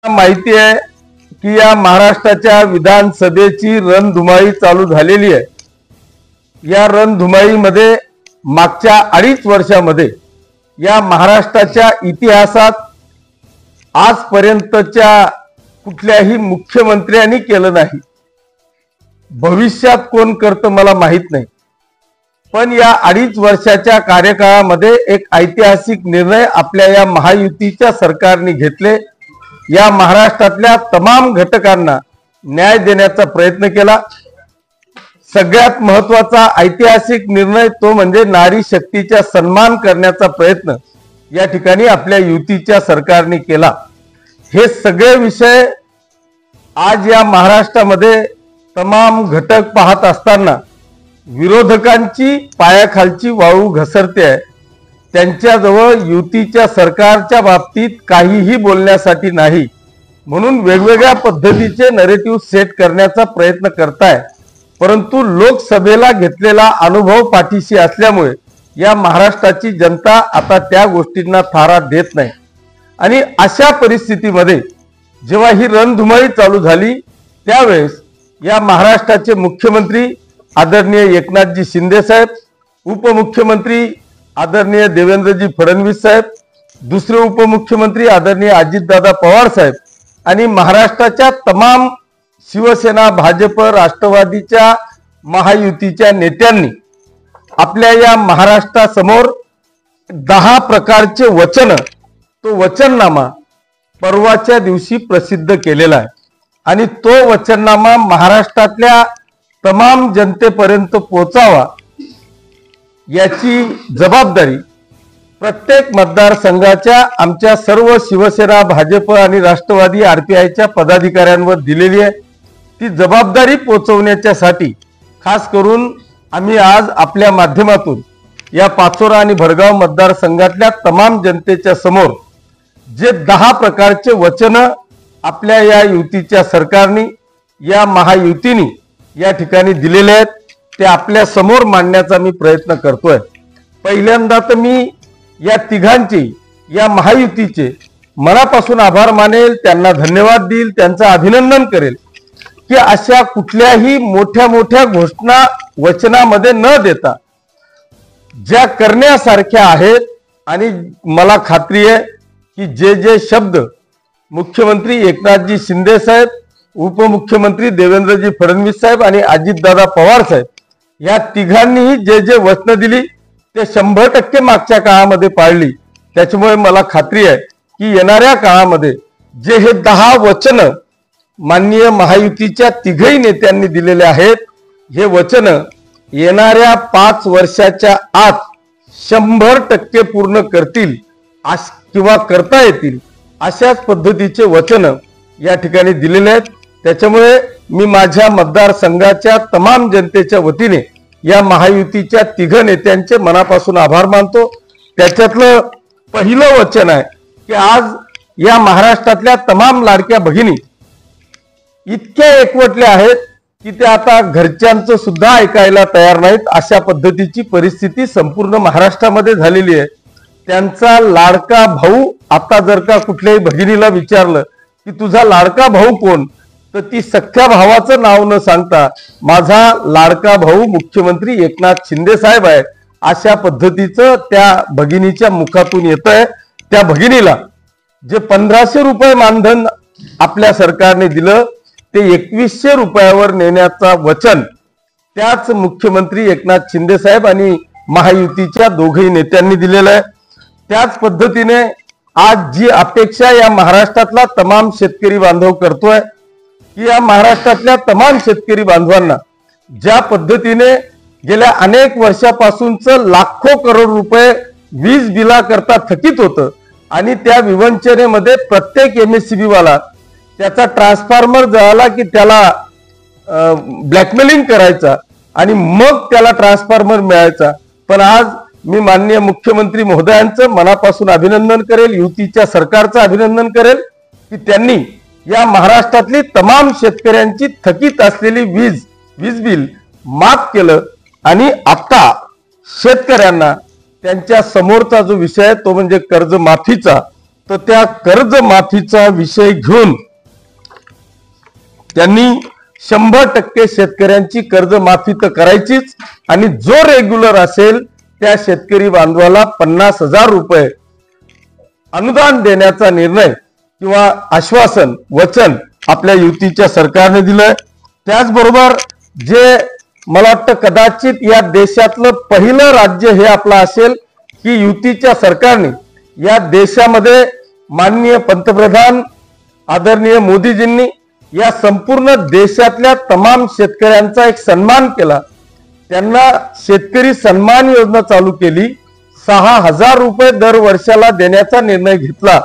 माहिती आहे की या महाराष्ट्राच्या विधानसभेची रणधुमाळी चालू झालेली आहे। या रणधुमाळीमध्ये मागच्या 2.5 वर्षामध्ये या महाराष्ट्राच्या इतिहासात आजपर्यंतच्या कुठल्याही मुख्यमंत्र्यांनी केलं नाही। भविष्यात कोण करतं मला माहित नाही, पण या 2.5 वर्षाच्या कार्यकाळामध्ये एक ऐतिहासिक निर्णय आपल्या या महायुतीच्या सरकारने घेतले। या महाराष्ट्रातल्या तमाम घटकांना न्याय देण्याचा प्रयत्न केला। सगळ्यात महत्त्वाचा ऐतिहासिक निर्णय तो म्हणजे नारी शक्तीचा सन्मान करण्याचा प्रयत्न या ठिकाणी आपल्या युतीच्या सरकारने केला। हे सगळे विषय आज या महाराष्ट्रामध्ये तमाम घटक पाहत असताना विरोधकांची पायाखालची वाळू घसरते आहे। त्यांच्याजवळ युतीच्या सरकारच्या बाबतीत काहीही बोलण्यासाठी नाही, म्हणून वेगवेगळ्या पद्धतीचे नरेटिव्ह सेट करण्याचा प्रयत्न करताय। परंतु लोकसभेला घेतलेला अनुभव पाठीशी असल्यामुळे या महाराष्ट्राची जनता आता त्या गोष्टींना थारा देत नाही। आणि अशा परिस्थितीमध्ये जेव्हा ही रणधुमाळी चालू झाली त्यावेळेस या महाराष्ट्राचे मुख्यमंत्री आदरणीय एकनाथजी शिंदे साहेब, उपमुख्यमंत्री आदरणीय देवेंद्रजी फडणवीस साहेब, दुसरे उपमुख्यमंत्री आदरणीय अजितदादा पवार साहेब आणि महाराष्ट्राच्या तमाम शिवसेना, भाजप, राष्ट्रवादीच्या महायुतीच्या नेत्यांनी आपल्या या महाराष्ट्रासमोर 10 प्रकारचे वचन, तो वचननामा परवाच्या दिवशी प्रसिद्ध केलेला आहे। आणि तो वचननामा महाराष्ट्रातल्या तमाम जनतेपर्यंत पोहोचावा याची जबाबदारी प्रत्येक मतदारसंघाच्या आमच्या सर्व शिवसेना, भाजप आणि राष्ट्रवादी आरपीआयच्या पदाधिकाऱ्यांवर दिलेली आहे। ती जबाबदारी पोहोचवण्यासाठी खास करून आम्ही आज आपल्या माध्यमातून या पाचोरा आणि भडगाव मतदारसंघातल्या तमाम जनतेच्या समोर जे 10 प्रकारचे वचन आपल्या या युतीच्या सरकारने, या महायुतीने या ठिकाणी दिलेले आहेत ते आपल्या समोर मांडण्याचा मी प्रयत्न करतोय। पहिल्यांदा तर मी या तिघांचे, या महायुतीचे मनापासून आभार मानेल, त्यांना धन्यवाद देईल, त्यांचं अभिनंदन करेल की अशा कुठल्याही मोठ्या मोठ्या घोषणा वचनामध्ये न देता ज्या करण्यासारख्या आहेत, आणि मला खात्री आहे की जे शब्द मुख्यमंत्री एकनाथजी शिंदे साहेब, उपमुख्यमंत्री देवेंद्रजी फडणवीस साहेब आणि अजितदादा पवार साहेब या तिघांनीही जे वचन दिली ते 100% मागच्या काळामध्ये पाळली। त्याच्यामुळे मला खात्री आहे की येणाऱ्या काळामध्ये जे हे 10 वचन माननीय महायुतीच्या तिघही नेत्यांनी दिलेले आहेत, हे वचन येणाऱ्या 5 वर्षाच्या आत 100% पूर्ण करतील किंवा करता येतील अशाच पद्धतीचे वचन या ठिकाणी दिलेले आहेत। त्याच्यामुळे मी माझ्या मतदारसंघाच्या तमाम जनतेच्या वतीने या महायुतीच्या तिघ नेत्यांचे मनापासून आभार मानतो। त्याच्यातलं पहिलं वचन आहे की आज या महाराष्ट्रातल्या तमाम लाडक्या भगिनी इतक्या एकवटल्या आहेत की ते आता घरच्यांचं सुद्धा ऐकायला तयार नाहीत। अशा पद्धतीची परिस्थिती संपूर्ण महाराष्ट्रामध्ये झालेली आहे। त्यांचा लाडका भाऊ आता जर का कुठल्याही भगिनीला विचारलं की तुझा लाडका भाऊ कोण, तर ती सख्या भावाचं नाव न सांगता माझा लाडका भाऊ मुख्यमंत्री एकनाथ शिंदे साहेब आहे अशा पद्धतीचं त्या भगिनीच्या मुखातून येतंय। त्या भगिनीला जे 1500 रुपये मानधन आपल्या सरकारने दिलं ते 2100 रुपयावर नेण्याचा वचन त्याच मुख्यमंत्री एकनाथ शिंदे साहेब आणि महायुतीच्या दोघही नेत्यांनी दिलेलं आहे। त्याच पद्धतीने आज जी अपेक्षा या महाराष्ट्रातला तमाम शेतकरी बांधव करतोय की या महाराष्ट्रातल्या तमाम शेतकरी बांधवांना ज्या पद्धतीने गेल्या अनेक वर्षापासूनचं लाखो करोड रुपये वीज बिलाकरता थकीत होतं आणि त्या विवंचनेमध्ये प्रत्येक MSCB वाला त्याचा ट्रान्सफॉर्मर जळाला की त्याला ब्लॅकमेलिंग करायचा आणि मग त्याला ट्रान्सफॉर्मर मिळायचा। पण आज मी माननीय मुख्यमंत्री महोदयांचं मनापासून अभिनंदन करेल, युतीच्या सरकारचं अभिनंदन करेल की त्यांनी या महाराष्ट्रातली तमाम शेतकऱ्यांची थकीत असलेली वीज बिल माफ केलं आणि आता शेतकऱ्यांना त्यांच्या समोरचा जो विषय तो म्हणजे कर्जमाफीचा तर त्या कर्जमाफीचा विषय घेऊन त्यांनी 100% शेतकऱ्यांची कर्जमाफी तर करायचीच आणि जो रेग्युलर असेल त्या शेतकरी बांधवाला 50,000 रुपये अनुदान देण्याचा निर्णय किंवा आश्वासन वचन आपल्या युतीच्या सरकारने दिलंय। त्याचबरोबर जे मला वाटतं कदाचित या देशातलं पहिलं राज्य हे आपलं असेल की युतीच्या सरकारने या देशामध्ये माननीय पंतप्रधान आदरणीय मोदीजींनी या संपूर्ण देशातल्या तमाम शेतकऱ्यांचा एक सन्मान केला। त्यांना शेतकरी सन्मान योजना चालू केली, 6,000 रुपये दर वर्षाला देण्याचा निर्णय घेतला।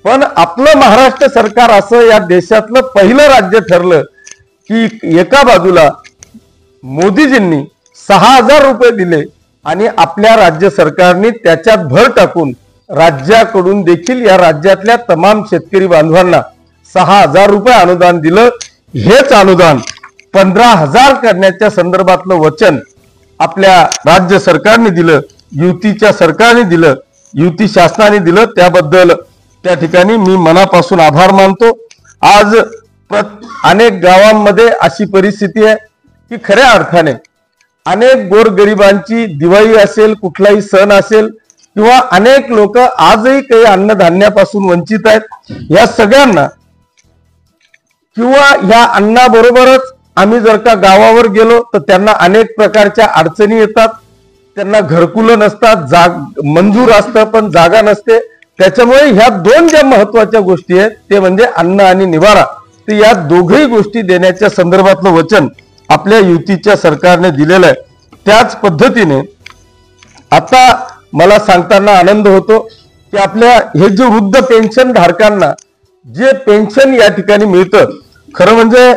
पण आपलं महाराष्ट्र सरकार असं या देशातलं पहिलं राज्य ठरलं की एका बाजूला मोदीजींनी 6,000 रुपये दिले आणि आपल्या राज्य सरकारने त्याच्यात भर टाकून राज्याकडून देखील या राज्यातल्या तमाम शेतकरी बांधवांना 6,000 रुपये अनुदान दिलं। हेच अनुदान 15,000 करण्याच्या संदर्भातलं वचन आपल्या राज्य सरकारने दिलं, युतीच्या सरकारने दिलं, युती शासनाने दिलं। त्याबद्दल त्या ठिकाणी मी मनापासून आभार मानतो। आज अनेक गावांमध्ये अशी परिस्थिती आहे की खऱ्या अर्थाने अनेक गोरगरिबांची दिवाळी असेल, कुठलाही सण असेल किंवा अनेक लोक आजही काही अन्नधान्यापासून वंचित आहेत। या सगळ्यांना किंवा या अन्नाबरोबरच आम्ही जर का गावावर गेलो तर त्यांना अनेक प्रकारच्या अडचणी येतात, त्यांना घरकुलं नसतात, मंजूर असतं पण जागा नसते। त्याच्यामुळे ह्या दोन ज्या महत्वाच्या गोष्टी आहेत ते म्हणजे अन्न आणि निवारा, तर या दोघही गोष्टी देण्याच्या संदर्भातलं वचन आपल्या युतीच्या सरकारने दिलेलं आहे। त्याच पद्धतीने आता मला सांगताना आनंद होतो की आपल्या हे जे वृद्ध पेन्शन धारकांना जे पेन्शन या ठिकाणी मिळतं, खरं म्हणजे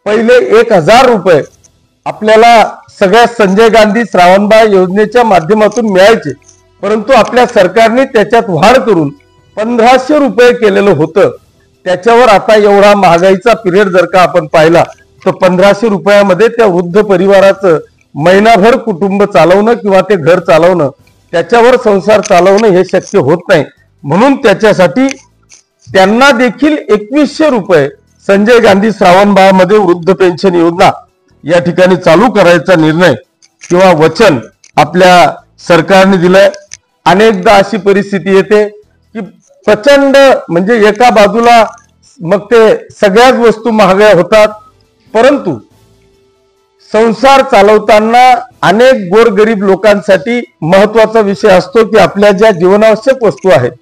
पहिले 1,000 रुपये आपल्याला सगळ्या संजय गांधी श्रावणबाळ योजनेच्या माध्यमातून मिळायचे, परंतु आपल्या सरकारने त्याच्यात वाढ करून 1,500 रुपये केलेलं होतं। त्याच्यावर आता एवढा महागाईचा पिरियड जर का आपण पाहिला तर 1,500 रुपयामध्ये त्या वृद्ध परिवाराचं महिनाभर कुटुंब चालवणं किंवा ते घर चालवणं, त्याच्यावर संसार चालवणं हे शक्य होत नाही। म्हणून त्याच्यासाठी त्यांना देखील 2,100 रुपये संजय गांधी श्रावणबाळ मध्ये वृद्ध पेन्शन योजना या ठिकाणी चालू करायचा निर्णय किंवा वचन आपल्या सरकारने दिलंय। अनेकदा अशी परिस्थिती येते की प्रचंड म्हणजे एका बाजूला मग ते सगळ्याच वस्तू महागड्या होतात, परंतु संसार चालवताना अनेक गोरगरीब लोकांसाठी महत्वाचा विषय असतो की आपल्या ज्या जीवनावश्यक वस्तू आहेत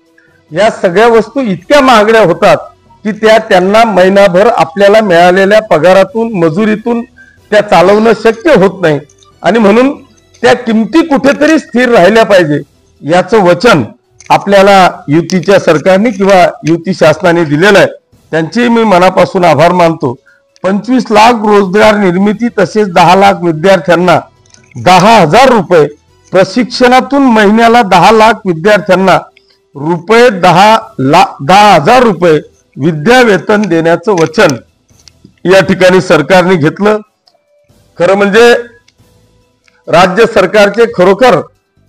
या सगळ्या वस्तू इतक्या महागड्या होतात की त्यांना महिनाभर आपल्याला मिळालेल्या पगारातून मजुरीतून त्या चालवणं शक्य होत नाही आणि म्हणून त्या किमती कुठेतरी स्थिर राहिल्या पाहिजे याचं वचन आपल्याला युतीच्या सरकारने किंवा युती शासनाने दिलेलं आहे। त्यांचे मी मनापासून आभार मानतो। 25 लाख रोजगार निर्मिती तसेच 10 लाख विद्यार्थ्यांना 10,000 रुपये प्रशिक्षणातून महिन्याला 10 लाख विद्यार्थ्यांना रुपये 10,000 रुपये विद्या वेतन देण्याचं वचन या ठिकाणी सरकारने घेतलं। खरं म्हणजे राज्य सरकारचे खरोखर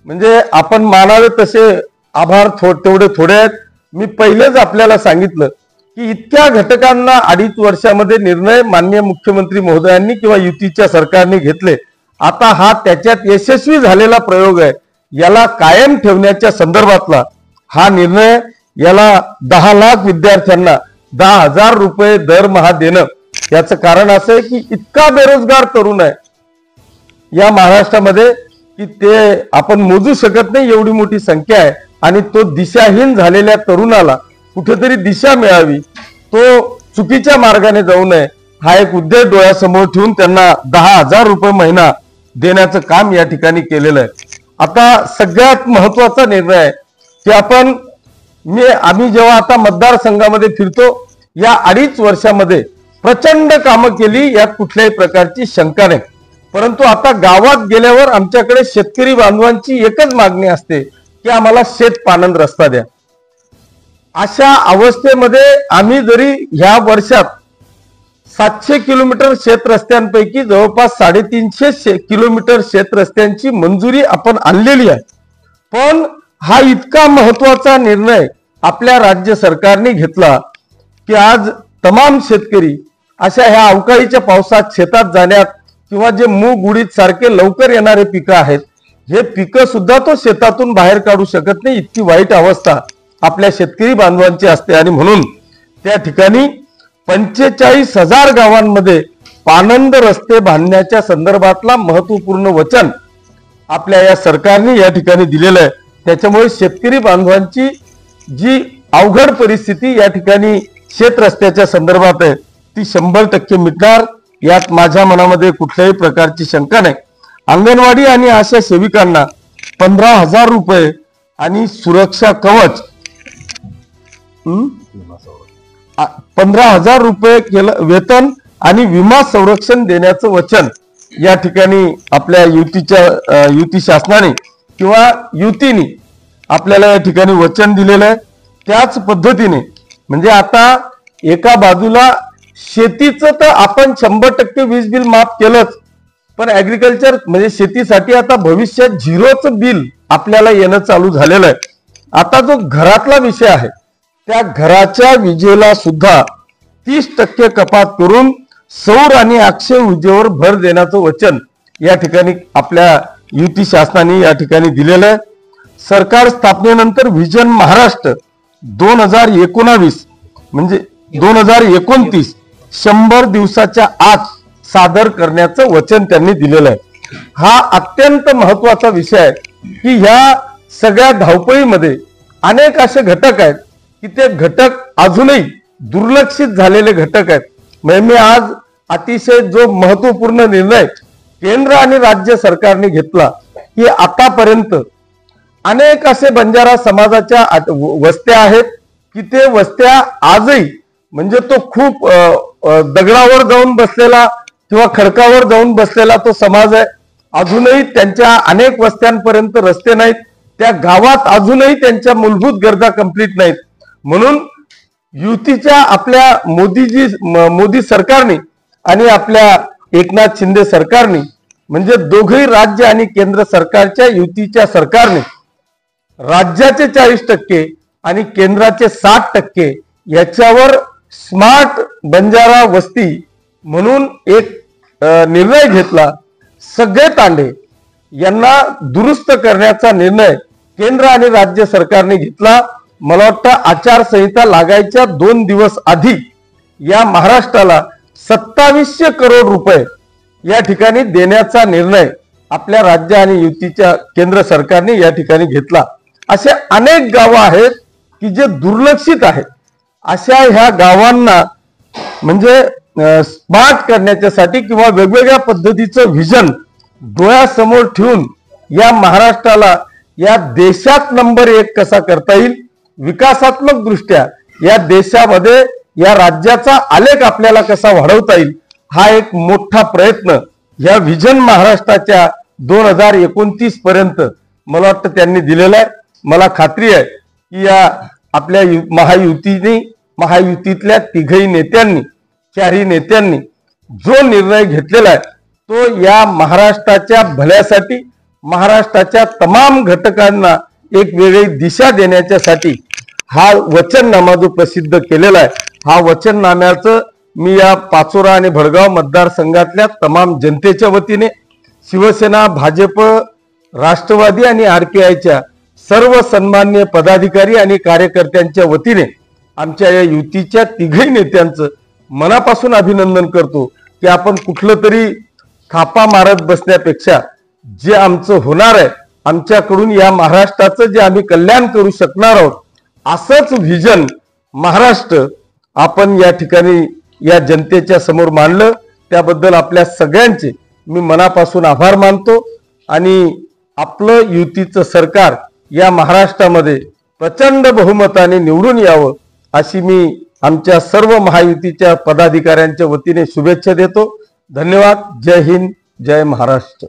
म्हणजे आपण मानावे तसे आभार तेवढे थोडे आहेत। मी पहिलेच आपल्याला सांगितलं की इतक्या घटकांना 2.5 वर्षामध्ये निर्णय माननीय मुख्यमंत्री महोदयांनी किंवा युतीच्या सरकारने घेतले। आता हा त्याच्यात यशस्वी झालेला प्रयोग आहे, याला कायम ठेवण्याच्या संदर्भातला हा निर्णय, याला 10 लाख विद्यार्थ्यांना 10,000 रुपये दरमहा देणं, याचं कारण असं आहे की इतका बेरोजगार तरुण आहे या महाराष्ट्रामध्ये की ते आपण मोजू शकत नाही, एवढी मोठी संख्या आहे। आणि तो दिशाहीन झालेल्या तरुणाला कुठेतरी दिशा मिळावी, तो चुकीच्या मार्गाने जाऊ नये, हा एक उद्देश डोळ्यासमोर ठेवून त्यांना 10,000 रुपये महिना देण्याचं काम या ठिकाणी केलेलं आहे। आता सगळ्यात महत्वाचा निर्णय आहे की आम्ही जेव्हा आता मतदारसंघामध्ये फिरतो, या 2.5 वर्षामध्ये प्रचंड कामं केली, यात कुठल्याही प्रकारची शंका नाही, परंतु आता गावात गेल्यावर आमच्याकडे शेतकरी बांधवांची एकच मागणी असते की आम्हाला शेत पाणंद रस्ता द्या। अशा अवस्थेमध्ये आम्ही जरी ह्या वर्षात 700 किलोमीटर शेत रस्त्यांपैकी जवळपास 350 किलोमीटर शेत रस्त्यांची मंजुरी आपण आणलेली आहे, पण हा इतका महत्वाचा निर्णय आपल्या राज्य सरकारने घेतला की आज तमाम शेतकरी अशा ह्या अवकाळीच्या पावसात शेतात जाण्यात किंवा जे मूग उडीद सारखे लवकर येणारे पिकं आहेत हे पिकं सुद्धा तो शेतातून बाहेर काढू शकत नाही, इतकी वाईट अवस्था आपल्या शेतकरी बांधवांची असते। आणि म्हणून त्या ठिकाणी 45,000 गावांमध्ये पानंद रस्ते बांधण्याच्या संदर्भातला महत्वपूर्ण वचन आपल्या या सरकारने या ठिकाणी दिलेलं आहे। त्याच्यामुळे शेतकरी बांधवांची जी अवघड परिस्थिती या ठिकाणी शेत रस्त्याच्या संदर्भात आहे ती 100% मिटणार, यात माझ्या मनामध्ये कुठल्याही प्रकारची शंका नाही। अंगणवाडी आणि आशा सेविकांना 15,000 रुपये आणि सुरक्षा कवच 15,000 रुपये वेतन आणि विमा संरक्षण देण्याचं वचन या ठिकाणी आपल्या युती शासनाने किंवा युतीने आपल्याला या ठिकाणी वचन दिलेलं आहे। त्याच पद्धतीने म्हणजे आता एका बाजूला शेतीचं तर आपण 100% वीज बिल माफ केलंच, पण ऍग्रिकल्चर म्हणजे शेतीसाठी आता भविष्यात 0चं बिल आपल्याला येणं चालू झालेलं आहे। आता जो घरातला विषय आहे त्या घराच्या विजेला सुद्धा 30% कपात करून सौर आणि अक्षय ऊर्जेवर भर देण्याचं वचन या ठिकाणी आपल्या युती शासनाने या ठिकाणी दिलेलं आहे। सरकार स्थापनेनंतर व्हिजन महाराष्ट्र 2019 म्हणजे 2029 100 दिवसाच्या आत सादर करण्याचं वचन त्यांनी दिलेलं आहे। हा अत्यंत महत्वाचा विषय आहे की ह्या सगळ्या धावपळीमध्ये अनेक असे घटक आहेत की ते घटक अजूनही दुर्लक्षित झालेले घटक आहेत। म्हणजे मी आज अतिशय जो महत्वपूर्ण निर्णय केंद्र आणि राज्य सरकारने घेतला की आतापर्यंत अनेक असे बंजारा समाजाच्या वस्त्या आहेत की ते वस्त्या आजही म्हणजे तो खूप दगडावर जाऊन बसलेला किंवा खडकावर जाऊन बसलेला तो समाज आहे। अजूनही त्यांच्या अनेक वस्त्यांपर्यंत रस्ते नाहीत, त्या गावात अजूनही त्यांच्या मूलभूत गरजा कंप्लीट नाहीत। म्हणून युतीच्या आपल्या मोदी सरकारने आणि आपल्या एकनाथ शिंदे सरकारने म्हणजे दोघेही राज्य आणि केंद्र सरकारच्या युतीच्या सरकारने राज्याचे 40% आणि केंद्राचे 60% याच्यावर स्मार्ट बंजारा वस्ती म्हणून एक निर्णय घेतला। सगळे तांडे यांना दुरुस्त करण्याचा निर्णय केंद्र आणि राज्य सरकारने घेतला। मला वाटतं आचारसंहिता लागायच्या 2 दिवस आधी या महाराष्ट्राला 2700 करोड रुपये या ठिकाणी देण्याचा निर्णय आपल्या राज्य आणि युतीच्या केंद्र सरकारने या ठिकाणी घेतला। असे अनेक गावं आहेत की जे दुर्लक्षित आहेत, अशा ह्या गावांना म्हणजे स्मार्ट करण्याच्यासाठी किंवा वेगवेगळ्या पद्धतीचं व्हिजन डोळ्यासमोर ठेवून या महाराष्ट्राला या देशात नंबर 1 कसा करता येईल, विकासात्मक दृष्ट्या या देशामध्ये या राज्याचा आलेख आपल्याला कसा वाढवता येईल, हा एक मोठा प्रयत्न या व्हिजन महाराष्ट्राच्या 2029 पर्यंत मला वाटतं त्यांनी दिलेला आहे। मला खात्री आहे की या आपल्या महायुतीतल्या तिघही नेत्यांनी 4ही नेत्यांनी जो निर्णय घेतलेला आहे तो या महाराष्ट्राच्या भल्यासाठी, महाराष्ट्राच्या तमाम घटकांना एक वेगळी दिशा देण्याच्यासाठी हा वचननामा जो प्रसिद्ध केलेला आहे, हा वचननाम्याचं मी या पाचोरा आणि भडगाव मतदारसंघातल्या तमाम जनतेच्या वतीने, शिवसेना, भाजप, राष्ट्रवादी आणि RPIच्या सर्व सन्माननीय पदाधिकारी आणि कार्यकर्त्यांच्या वतीने आमच्या या युतीच्या तिघही नेत्यांचं मनापासून अभिनंदन करतो की आपण कुठलं तरी थापा मारत बसण्यापेक्षा जे आमचं होणार आहे, आमच्याकडून या महाराष्ट्राचं जे आम्ही कल्याण करू शकणार आहोत असंच व्हिजन महाराष्ट्र आपण या ठिकाणी या जनतेच्या समोर मांडलं। त्याबद्दल आपल्या सगळ्यांचे मी मनापासून आभार मानतो आणि आपलं युतीचं सरकार या महाराष्ट्रामध्ये प्रचंड बहुमताने निवडून यावं अशी मी आमच्या सर्व महायुतीच्या पदाधिकाऱ्यांच्या वतीने शुभेच्छा देतो। धन्यवाद। जय हिंद, जय महाराष्ट्र।